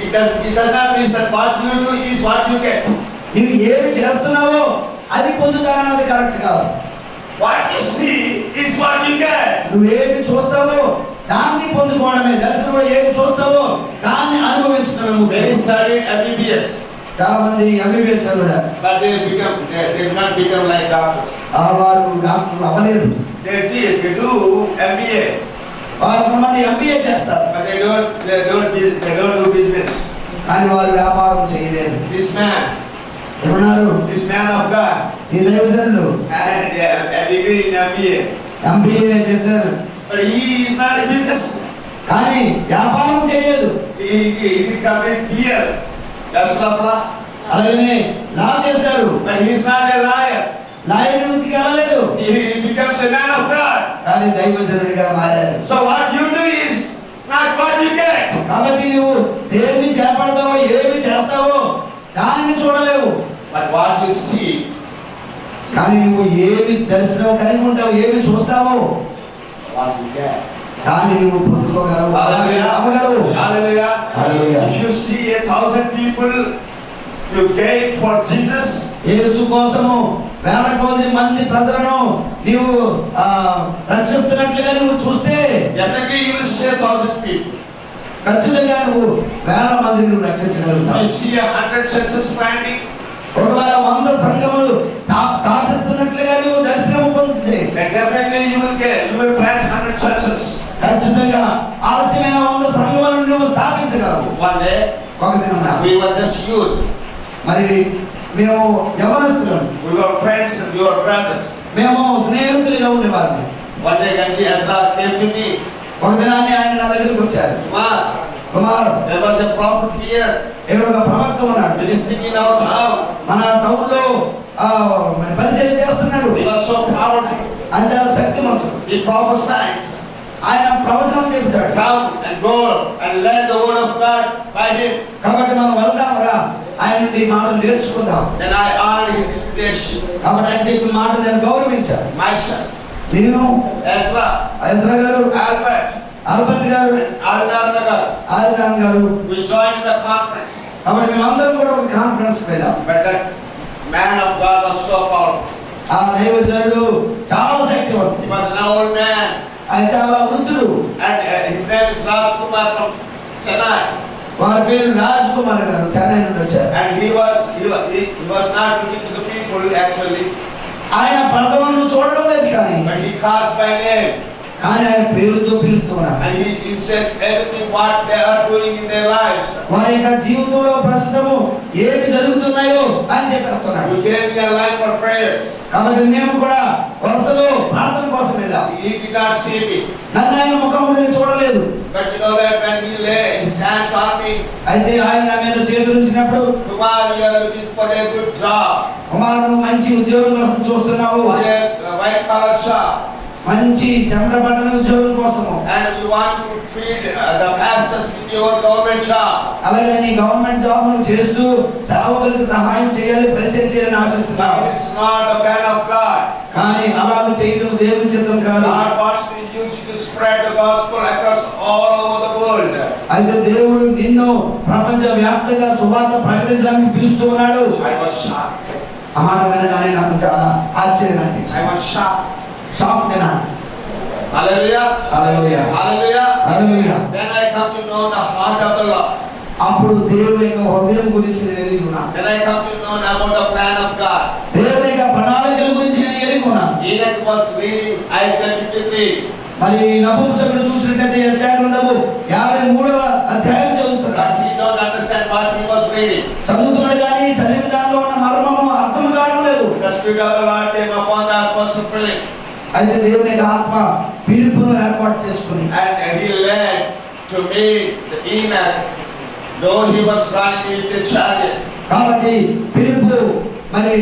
It does not mean that what you do is what you get. నువ్వు ఏమి చేస్తున్నావో అది పొందుతానన్నది కరెక్ట్ కాదు. What you see is what you get. నువ్వు ఏమి చూస్తావో దాన్ని పొందుకోవడమే. దర్శనంలో ఏమి చూస్తావో దాన్ని అనుభవించడమే. Many studied MBBS. చాలా మంది MBBS చదివారు. But they did not become like doctors. వారు డాక్టర్లు అవ్వలేరు. They do MBA. వారు కొంతమంది MBA చేస్తారు. But they don't do business. కానీ వారు వ్యాపారం చేయలేరు. This man of God, ఈ దైవజనుడు and a degree in MBA చేశారు. but he is not a business. కానీ వ్యాపారం చేయలేదు. He complete beer. That's not law. అలాగనే లా చేశారు. But he is not a liar. Lawyer వృత్తికి వెళ్ళలేదు. He becomes a man of God. కానీ దైవజనుడిగా మారారు. So what you do is not what you get. కాబట్టి నువ్వు దేన్ని చేపడతావో ఏమి చేస్తావో దాన్ని చూడలేవు. But what you see, కానీ నువ్వు ఏమి దర్శనం కలిగి ఉంటావు, ఏమి చూస్తావో what you get. దాన్ని నువ్వు పొందుకోగలవు. Hallelujah. If you see 1,000 people to gain for Jesus, యేసు కోసము వేల కొద్ది మంది ప్రజలను నీవు రక్షిస్తున్నట్లుగా నువ్వు చూస్తే definitely you will save 1,000 people. ఖచ్చితంగా నువ్వు వేల మందిని నువ్వు రక్షించగలుగుతావు. You see 100 churches planting, ఒకవేళ 100 సంఘములు స్థాపిస్తున్నట్లుగా నువ్వు దర్శనం పొందితే definitely you will plant 100 churches. ఖచ్చితంగా ఆలస్యమైన 100 సంఘములను నువ్వు స్థాపించగలవు. One day ఒక దినం we were just youth. మరి మేము యవనస్తులం. We were friends and we were brothers. మేము స్నేహితులుగా ఉండేవాళ్ళం. One day Ganji Azhar came to me. ఒక దినాన్ని ఆయన నా దగ్గరికి వచ్చారు. Kumar, there was a prophet here. ఇక్కడ ఒక ప్రవక్త ఉన్నాడు. Ministering in our town. మన టౌన్లో పరిచయం చేస్తున్నాడు. He was so powerful. ఆయన చాలా శక్తిమంతుడు. He prophesies. ఆయన ప్రవచనం చెబుతాడు. Come and go and learn the word of God by him. కాబట్టి మనం వెళ్దాం రా, ఆయన నుండి మాటలు నేర్చుకుందాం. Then I honored his invitation. కాబట్టి ఆయన చెప్పిన మాట నేను గౌరవించాను. Myself, నేను, Ezra గారు, ఆల్బర్ట్ గారు, ఆదినారాయణ గారు we joined the conference. కాబట్టి మేమందరం కూడా ఒక కాన్ఫరెన్స్ వెళ్ళాం. But that man of God was so powerful. ఆ దైవజనుడు చాలా శక్తివంతుడు. He was an old man. ఆయన చాలా వృద్ధుడు. And his name is Rajkumar from Chennai. వారి పేరు రాజ్ కుమార్ గారు, చెన్నై నుండి వచ్చారు. And he was not looking to the people actually. ఆయన ప్రజలను చూడడం లేదు కానీ, but he calls by name. కానీ ఆయన పేరుతో పిలుస్తున్నారు. And he says everything what they are doing in their lives. వారి యొక్క జీవితంలో ప్రస్తుతము ఏమి జరుగుతున్నాయో అని చెప్పేస్తున్నాడు. You gave me a line for prayers. కాబట్టి మేము కూడా వరుసలో ప్రార్థన కోసం వెళ్ళాం. He did not see me. నన్ను ఆయన ముఖాముఖి చూడలేదు. But you know that when he lay his hands on me, అయితే ఆయన నా మీద చేతులు ఉంచినప్పుడు, Kumar, you are looking for a good job. Kumar, నువ్వు మంచి ఉద్యోగం కోసం చూస్తున్నావు. Yes, a white collar job. మంచి చంద్రబట్టన ఉద్యోగం కోసము. And you want to feed the pastors with your government job. అలాగే నీ గవర్నమెంట్ జాబ్ ను చేస్తూ సేవకులకు సహాయం చేయాలి, పరిచయం చేయాలని ఆశిస్తున్నావు. But it is not the plan of God. కానీ అలాగ చేయడం దేవుని చిత్తం కాదు. God wants to use you to spread the gospel across all over the world. అయితే దేవుడు నిన్ను ప్రపంచ వ్యాప్తంగా సువార్త ప్రకటించడానికి పిలుస్తూ ఉన్నాడు. I was shocked. ఆ మాట వినగానే నాకు చాలా ఆశ్చర్యంగా అనిపించింది. I was shocked. షాక్ తిన్నాను. Hallelujah. Hallelujah. Hallelujah. Hallelujah. Then I come to know the heart of the Lord. అప్పుడు దేవుని యొక్క హృదయం గురించి నేను ఎరుగున్నాను. Then I come to know about the plan of God. దేవుని యొక్క ప్రణాళికల గురించి నేను ఎరుగున్నాను. Enoch was reading Isaiah 53. మరి నపుంసకుడు చూసినట్లయితే యెషయా గ్రంథము 53వ అధ్యాయం చదువుతున్నాడు. But he don't understand what he was reading. చదువుతున్నాడు కానీ చదివిన దానిలో ఉన్న మర్మము అర్థం కావడం లేదు. The Spirit of the Lord came upon that person Philip. అయితే దేవుని యొక్క ఆత్మ పిలుపును ఏర్పాటు చేసుకుని, And he led to me the Enoch, though he was running with the chariot. కాబట్టి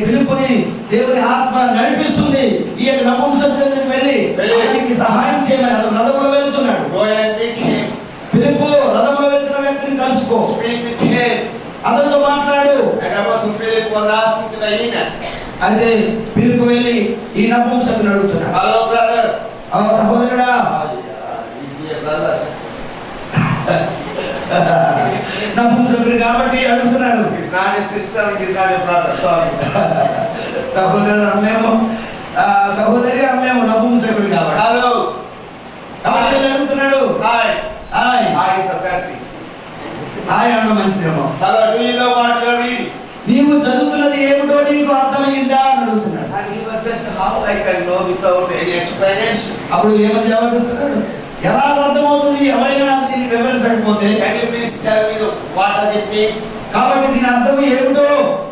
పిలుపుని దేవుని ఆత్మ నడిపిస్తుంది. ఈ యొక్క నపుంసకుడికి వెళ్ళి ఆయనకి సహాయం చేయమని అతను రథంలో వెళ్తున్నాడు. Go and meet him. పిలుపు రథంలో వెళ్తున్న వ్యక్తిని కలుసుకో, Speak with him. అతనితో మాట్లాడు. And Apostle Philip was asking to the Enoch. అయితే పిలుపు వెళ్ళి ఈ నపుంసకుని అడుగుతున్నాడు. Hello brother. సహోదరుడా. He's a brother sister. నపుంసకుడు కాబట్టి అడుగుతున్నాడు. He's not a sister, he's not a brother. Sorry. సహోదరుడు అమ్మేమో సహోదరి అమ్మేమో నపుంసకుడు కాబట్టి. Hello. కాబట్టి అడుగుతున్నాడు. Hi. Hi Hi is the best thing. Hi అన్న మంచిదేమో. Hello, do you know what you're reading? నీవు చదువుతున్నది ఏమిటో నీకు అర్థమైందా అని అడుగుతున్నాడు. And he was just, how I can know without any explanation? అప్పుడు ఏమని జవాబిస్తున్నాడు? ఎలా అర్థమవుతుంది, ఎవరైనా నాకు దీన్ని వివరించకపోతే? Can you please tell me what does it mean? కాబట్టి దీని అర్థం ఏమిటో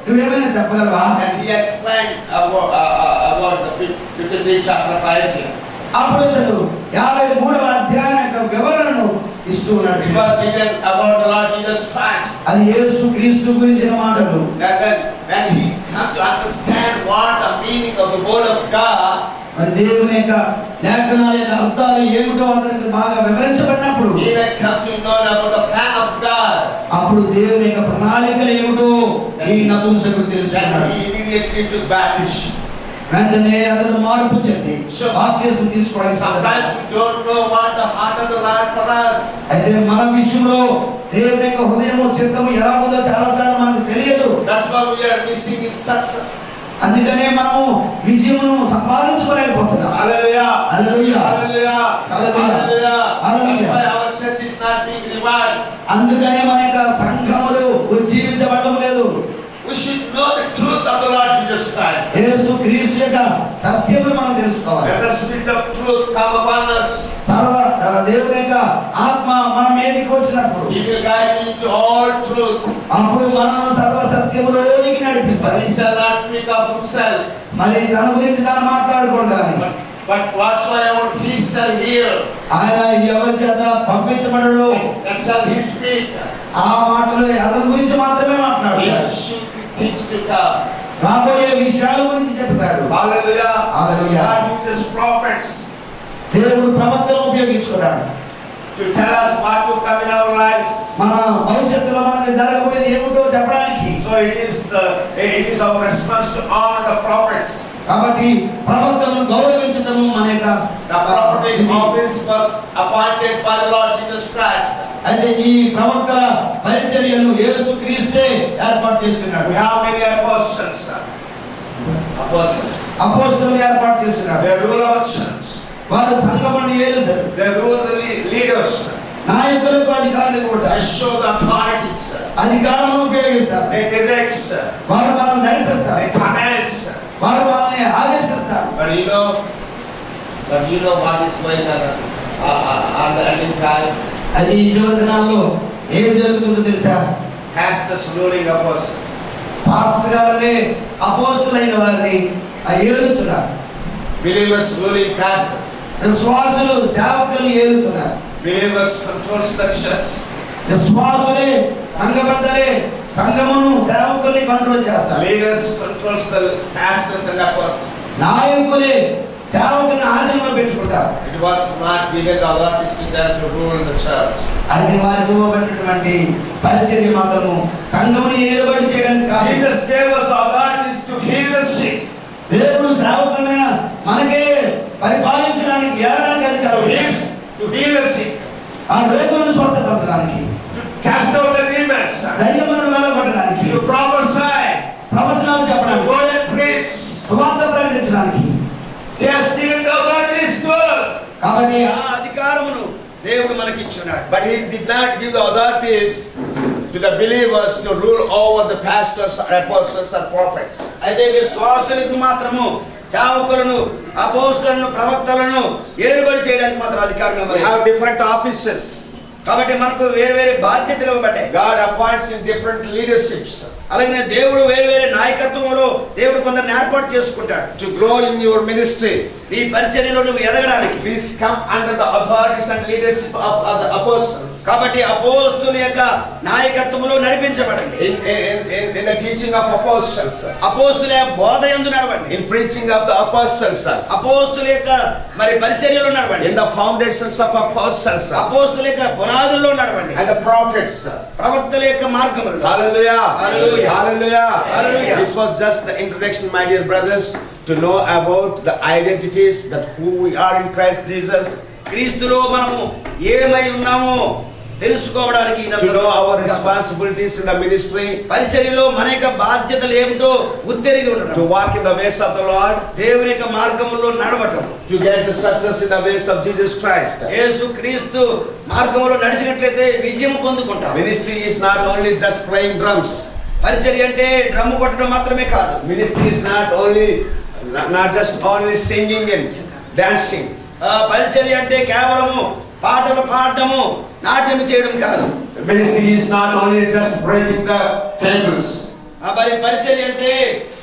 నువ్వేమైనా చెప్పగలవా? And he explained about the 53rd chapter of Isaiah. అప్పుడు ఇతడు 53వ అధ్యాయం యొక్క వివరణను ఇస్తూ ఉన్నాడు. It was written about the Lord Jesus Christ. అది యేసు క్రీస్తు గురించిన మాటలు. That when he come to understand what the meaning of the word of God, మరి దేవుని యొక్క లేఖనాల యొక్క అర్థాలు ఏమిటో అతనికి బాగా వివరించబడినప్పుడు he then come to know about the plan of God. అప్పుడు దేవుని యొక్క ప్రణాళికలు ఏమిటో ఈ నపుంసకుడు Then తెలుసుకున్నాడు. he immediately took baptism. వెంటనే అతను మార్పు చెంది బాప్తిసం తీసుకోవడానికి Sometimes we don't know what the heart of the Lord for us. అయితే మన విషయంలో దేవుని యొక్క హృదయము చిత్తము ఎలా ఉందో చాలాసార్లు మనకు తెలియదు. That's why we are missing in success. అందుకనే మనము విజయమును సంపాదించుకోలేకపోతున్నాం. Hallelujah. Hallelujah. Hallelujah. Hallelujah. Hallelujah. That's why our church is not being revived. అందుకనే మన యొక్క సంఘములు ఉజ్జీవించబడడం లేదు. We should know the truth of the Lord Jesus Christ. యేసు క్రీస్తు యొక్క సత్యమును మనం తెలుసుకోవాలి. When the spirit of truth come upon us, దేవుని యొక్క ఆత్మ మన మీదకి వచ్చినప్పుడు he will guide you into all truth. అప్పుడు మనను సర్వ సత్యములోనికి నడిపిస్తాడు. He shall not speak of himself, మరి తన గురించి తాను మాట్లాడుకోడు కానీ but whatsoever he shall hear, ఆయన ఎవరి చేత పంపించబడడు that shall he speak. ఆ మాటలు అతని గురించి మాత్రమే మాట్లాడతాడు. Things to come. రాబోయే విషయాల గురించి చెప్తాడు. Hallelujah. Hallelujah. God uses prophets దేవుడు ప్రవక్తలను ఉపయోగించుకున్నాడు to tell us what to come in our lives. మన భవిష్యత్తులో మనకు జరగబోయేది ఏమిటో చెప్పడానికి. So it is our response to honor the prophets. కాబట్టి ప్రవక్తలను గౌరవించడము మన యొక్క The prophetic office was appointed by the Lord Jesus Christ. అయితే ఈ ప్రవక్తల పరిచర్యను యేసు క్రీస్తే ఏర్పాటు చేస్తున్నాడు. We have many apostles. అపోస్తలులు ఏర్పాటు చేస్తున్నాడు. They rule our church. వారు సంఘమును ఏలుతారు. They rule the leaders. నాయకులకు అధికారులు కూడా They show the authorities. అధికారమును ఉపయోగిస్తారు. They direct. వారు మనల్ని నడిపిస్తారు. They command. వారు మనల్ని ఆదేశిస్తారు. But you know what is going on the ending time? అది ఈ చివరి దినాల్లో ఏం జరుగుతుందో తెలుసా? Pastors ruling apostles. పాస్టర్ గారునే అపోస్తులైన వారిని ఏలుతున్నారు. Believers ruling pastors. విశ్వాసులు సేవకులను ఏలుతున్నారు. Believers controls the church. విశ్వాసులే సంఘ పెద్దలే సంఘమును సేవకుల్ని కంట్రోల్ చేస్తారు. Leaders controls the pastors and apostles. నాయకులే సేవకుని ఆధీనంలో పెట్టుకుంటారు. It was not given the authorities to them to rule the church. అది వారికి ఇవ్వబడినటువంటి పరిచర్య మాత్రము సంఘముని ఏలుబడి చేయడానికి కాదు. Jesus gave us the authorities to heal the sick. దేవుడు సేవకులైన మనకే పరిపాలించడానికి ఏలడానికి అధికారం To heal the sick. ఆ రోగులను స్వస్థపరచడానికి, To cast out the demons. దయ్యములను వెళ్ళగొట్టడానికి, To prophesy. ప్రవచనాలు To చెప్పడానికి, go and preach. సువార్త ప్రకటించడానికి. He has given the authorities to us. కాబట్టి ఆ అధికారమును దేవుడు మనకి ఇచ్చున్నాడు. But he did not give the authorities to the believers to rule over the pastors, apostles and prophets. అయితే విశ్వాసులకు మాత్రము సేవకులను అపోస్తలులను ప్రవక్తలను ఏలుబడి చేయడానికి మాత్రం అధికారం We ఇవ్వలేదు. have different offices. కాబట్టి మనకు వేరే వేరే బాధ్యతలు ఇవ్వబడ్డాయి. God appoints in different leaderships. అలాగే దేవుడు వేరే వేరే నాయకత్వంలో దేవుడు కొందరిని ఏర్పాటు చేసుకుంటాడు. To grow in your ministry, నీ పరిచర్యలో నువ్వు ఎదగడానికి please come under the authorities and leadership of the apostles. కాబట్టి అపోస్తుల యొక్క నాయకత్వంలో నడిపించబడండి. In the teaching of apostles, అపోస్తుల బోధ యందు నడవండి. in preaching of the apostles, అపోస్తుల యొక్క మరి పరిచర్యలో నడవండి. in the foundations of apostles, అపోస్తుల యొక్క పునాదుల్లో నడవండి. and the prophets. ప్రవక్తల యొక్క మార్గములో. Hallelujah. Hallelujah. Hallelujah. Hallelujah. This was just the introduction, my dear brothers, to know about the identities that who we are in Christ Jesus. క్రీస్తులో మనము ఏమై ఉన్నామో తెలుసుకోవడానికి to know our responsibilities in the ministry, పరిచర్యలో మన యొక్క బాధ్యతలు ఏమిటో గుర్తెరిగి to ఉండడం, walk in the ways of the Lord, దేవుని యొక్క మార్గములో నడవటం, to get the success in the ways of Jesus Christ. యేసుక్రీస్తు మార్గములో నడిచినట్లయితే విజయం పొందుకుంటాం. Ministry is not only just playing drums. పరిచర్య అంటే డ్రమ్ము కొట్టడం మాత్రమే కాదు. Ministry is not just only singing and dancing. పరిచర్య అంటే కేవలము పాటలు పాడటము, నాట్యం చేయడం కాదు. Ministry is not only just breaking the tables. మరి పరిచర్య అంటే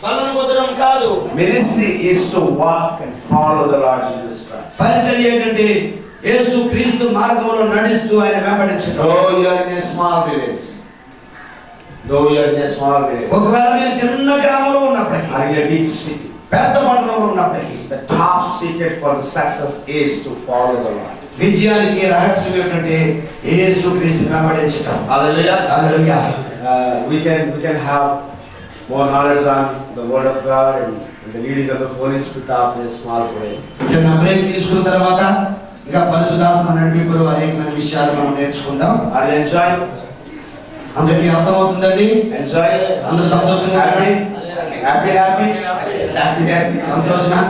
పళ్ళను కొట్టడం కాదు. Ministry is to walk and follow the Lord Jesus Christ. పరిచర్య ఏంటంటే యేసుక్రీస్తు మార్గంలో నడుస్తూ ఆయన వెంబడించడం. Though you are in a small village, ఒకవేళ మీరు చిన్న గ్రామంలో ఉన్నప్పటికీ, or in a big city, పెద్ద పట్టణంలో ఉన్నప్పటికీ, the top secret for the success is to follow the Lord. విజయానికి రహస్యం ఏంటంటే యేసుక్రీస్తు వెంబడించడం. Hallelujah. Hallelujah. We can have more knowledge on the Word of God and the leading of the Holy Spirit after a small prayer. చిన్న break తీసుకున్న తర్వాత ఇంకా పరిశుద్ధాత్మ నడిపింపులో అనేకమైన విషయాలు మనం నేర్చుకుందాం. Are you enjoying? అందరికీ అర్థమవుతుందండి? Enjoy? అందరూ సంతోషంగా Happy? Happy? సంతోషంగా